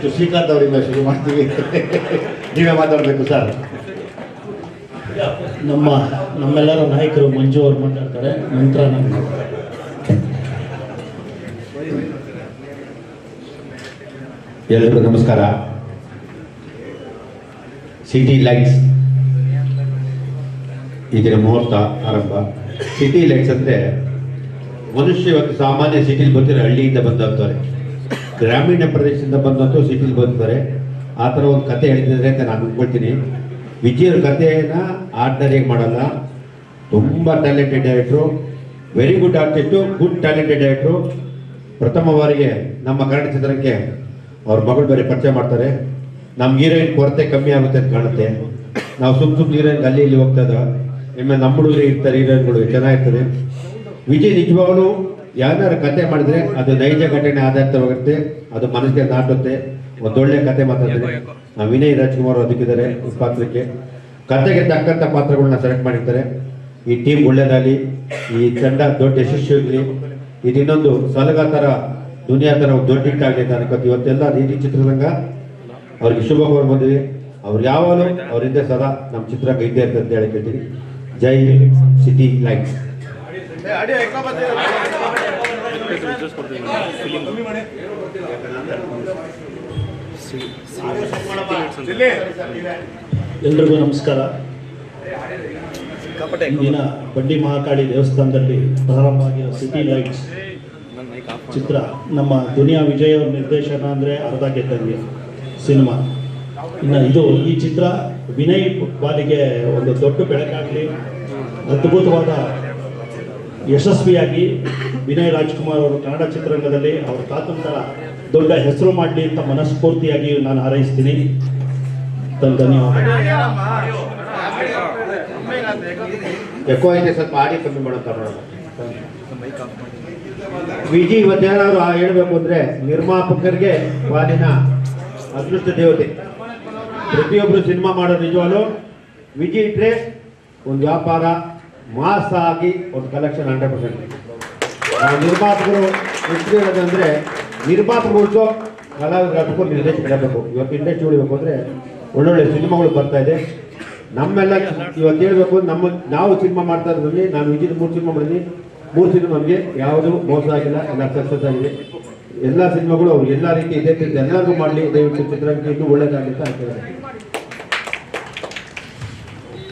ಶ್ರೀಕಾಂತ್ ಅವರಿಂದ ಶುರು ಮಾಡ್ತೀವಿ. ನೀವೇ ಮಾತಾಡಬೇಕು ಸರ್. ನಮ್ಮೆಲ್ಲರ ನಾಯಕರು ಮಂಜು ಅವರು ಮಾತಾಡ್ತಾರೆ, ನಂತರ ನಾನು. ಎಲ್ಲರಿಗೂ ನಮಸ್ಕಾರ. ಸಿಟಿ ಲೈಟ್ಸ್ ಈಗಿನ ಮುಹೂರ್ತ ಆರಂಭ. ಸಿಟಿ ಲೈಟ್ಸ್ ಅಂದರೆ ಮನುಷ್ಯ ಇವತ್ತು ಸಾಮಾನ್ಯ ಸಿಟಿಲಿ ಬಂದರೆ ಹಳ್ಳಿಯಿಂದ ಬಂದಂಥವ್ರೆ, ಗ್ರಾಮೀಣ ಪ್ರದೇಶದಿಂದ ಬಂದಂತೂ ಸಿಟಿಲಿ ಬಂದಿದ್ದಾರೆ. ಆ ಥರ ಒಂದು ಕತೆ ಹೇಳಿದ್ರೆ ಅಂತ ನಾನು ಅಂದ್ಕೊಳ್ತೀನಿ. ವಿಜಯವ್ರ ಕಥೆಯನ್ನು ಆರ್ಡಿನರಿಯಾಗಿ ಮಾಡಲ್ಲ. ತುಂಬ talented director, very good artist, good talented director. ಪ್ರಥಮ ಬಾರಿಗೆ ನಮ್ಮ ಕನ್ನಡ ಚಿತ್ರಕ್ಕೆ ಅವ್ರ ಮಗಳು ಬೇರೆ ಪರಿಚಯ ಮಾಡ್ತಾರೆ. ನಮ್ಗೆ ಹೀರೋಯಿನ್ ಕೊರತೆ ಕಮ್ಮಿ ಆಗುತ್ತೆ ಅಂತ ಕಾಣುತ್ತೆ. ನಾವು ಸುಮ್ಮನೆ ಹೀರೋಯಿನ್ ಅಲ್ಲಿ ಇಲ್ಲಿ ಹೋಗ್ತಾ ಇದ್ದ ಇನ್ನು ನಮ್ಮ ಹುಡುಗರು ಇರ್ತಾರೆ, ಹೀರೋಯಿನ್ಗಳು ಚೆನ್ನಾಗಿರ್ತದೆ. ವಿಜಯ್ ನಿಜವಾಗ್ಲೂ ಯಾವ್ದಾರು ಕತೆ ಮಾಡಿದ್ರೆ ಅದು ನೈಜ ಘಟನೆ ಆಧಾರಿತವಾಗಿರುತ್ತೆ, ಅದು ಮನಸ್ಸಿಗೆ ನಾಟುತ್ತೆ. ಒಂದೊಳ್ಳೆ ಕತೆ ಮಾತಾಡ್ತಾರೆ. ವಿನಯ್ ರಾಜ್ಕುಮಾರ್ ಅದಕ್ಕಿದ್ದಾರೆ ಈ ಪಾತ್ರಕ್ಕೆ. ಕತೆಗೆ ತಕ್ಕಂಥ ಪಾತ್ರಗಳನ್ನ ಸೆಲೆಕ್ಟ್ ಮಾಡಿರ್ತಾರೆ. ಈ ಟೀಮ್ ಒಳ್ಳೇದಾಗಲಿ, ಈ ತಂಡ ದೊಡ್ಡ ಯಶಸ್ವಿಯಾಗಲಿ, ಇದು ಇನ್ನೊಂದು ಸಲಗ ಥರ ದುನಿಯಾ ಥರ ಒಂದು ದೊಡ್ಡ ಹಿಟ್ಟಾಗಲಿ ಅಂತ ಅನ್ಕೋತೀವಿ. ಇವತ್ತೆಲ್ಲ ಇಡೀ ಚಿತ್ರರಂಗ ಅವ್ರಿಗೆ ಶುಭ ಕೋರ್ ಬಂದಿದೆ. ಅವ್ರು ಯಾವಾಗಲೂ ಅವರಿಂದ ಸದಾ ನಮ್ಮ ಚಿತ್ರರಂಗ ಇದ್ದೇ ಇರ್ತದೆ ಅಂತ ಹೇಳಿ ಕೇಳ್ತೀವಿ. ಜೈ ಸಿಟಿ ಲೈಟ್ಸ್. ಎಲ್ರಿಗೂ ನಮಸ್ಕಾರ. ಇಂದಿನ ಬಂಡಿ ಮಹಾಕಾಳಿ ದೇವಸ್ಥಾನದಲ್ಲಿ ಪ್ರಾರಂಭ ಆಗಿರೋ ಸಿಟಿ ಲೈಟ್ಸ್ ಚಿತ್ರ ನಮ್ಮ ದುನಿಯಾ ವಿಜಯ್ ಅವ್ರ ನಿರ್ದೇಶನ ಅಂದರೆ ಅರ್ಧ ಗೆದ್ದಂಗೆ ಸಿನಿಮಾ. ಇನ್ನು ಈ ಚಿತ್ರ ವಿನಯ್ ಬಾಲಿಗೆ ಒಂದು ದೊಡ್ಡ ಬೆಳಕಾಗಲಿ, ಅದ್ಭುತವಾದ ಯಶಸ್ವಿಯಾಗಿ ವಿನಯ್ ರಾಜ್ಕುಮಾರ್ ಅವರು ಕನ್ನಡ ಚಿತ್ರರಂಗದಲ್ಲಿ ಅವ್ರ ತಾತಂತರ ದೊಡ್ಡ ಹೆಸರು ಮಾಡಲಿ ಅಂತ ಮನಸ್ಫೂರ್ತಿಯಾಗಿ ನಾನು ಹಾರೈಸ್ತೀನಿ. ಧನ್ಯವಾದ. ಎಕೋ ಐತೆ, ಸ್ವಲ್ಪ ಆಡಿ ಕಮ್ಮಿ ಮಾಡುತ್ತಾರೆ. ವಿಜಿ ಇವತ್ತೇನಾದ್ರು ಹೇಳಬೇಕು ಅಂದರೆ ನಿರ್ಮಾಪಕರಿಗೆ ವಾಲಿನ ಅದೃಷ್ಟ ದೇವತೆ. ಪ್ರತಿಯೊಬ್ಬರು ಸಿನಿಮಾ ಮಾಡೋದು ನಿಜವಾಗ್ಲೂ ವಿಜಿ ಇಟ್ಟರೆ ಒಂದು ವ್ಯಾಪಾರ ಮಾಸ ಆಗಿ ಒಂದು ಕಲೆಕ್ಷನ್ 100%. ನಿರ್ಮಾಪಕರು ಎಷ್ಟು ಹೇಳೋದಂದರೆ ನಿರ್ಮಾಪಕರು ಕಲಾವಿದರಾಗಬೇಕು, ನಿರ್ದೇಶಕರಾಗಬೇಕು. ಇವತ್ತು ಇಂಡಸ್ಟ್ರಿ ಉಳಿಬೇಕು ಅಂದರೆ ಒಳ್ಳೊಳ್ಳೆ ಸಿನಿಮಾಗಳು ಬರ್ತಾ ಇದೆ. ನಮ್ಮೆಲ್ಲ ಇವತ್ತು ಹೇಳಬೇಕು, ನಾವು ಸಿನಿಮಾ ಮಾಡ್ತಾ ಇರೋದ್ರಲ್ಲಿ ನಾನು ವಿಜಯ್ 3 ಸಿನಿಮಾ ಮಾಡಿದ್ದೀನಿ. 3 ಸಿನಿಮಾ ನಮಗೆ ಯಾವುದು ಮೋಸ ಆಗಿಲ್ಲ, ಎಲ್ಲ ಸಕ್ಸಸ್ ಆಗಿದೆ. ಎಲ್ಲ ಸಿನಿಮಾಗಳು ಅವ್ರು ಎಲ್ಲ ರೀತಿ ಇದೆ, ಎಲ್ಲರಿಗೂ ಮಾಡಲಿ. ದಯವಿಟ್ಟು ಚಿತ್ರರಂಗ ಇನ್ನೂ ಒಳ್ಳೇದಾಗಲಿ ಅಂತ ಹೇಳ್ತಾರೆ.